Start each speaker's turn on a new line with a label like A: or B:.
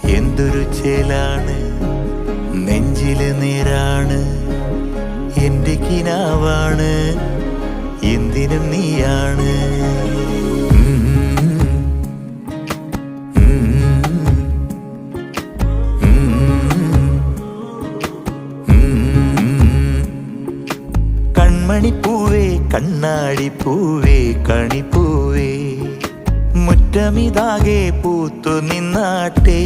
A: എന്തൊരു ചേലാണ് നെഞ്ചില് നേരാണ് എന്റെ കിനാവാണ് എന്തിനും നീയാണ്. കൺമണിപ്പൂവേ കണ്ണാടിപ്പൂവേ കണിപ്പൂവേ മുറ്റമിതാകെ പൂത്തു നിന്നാട്ടേ.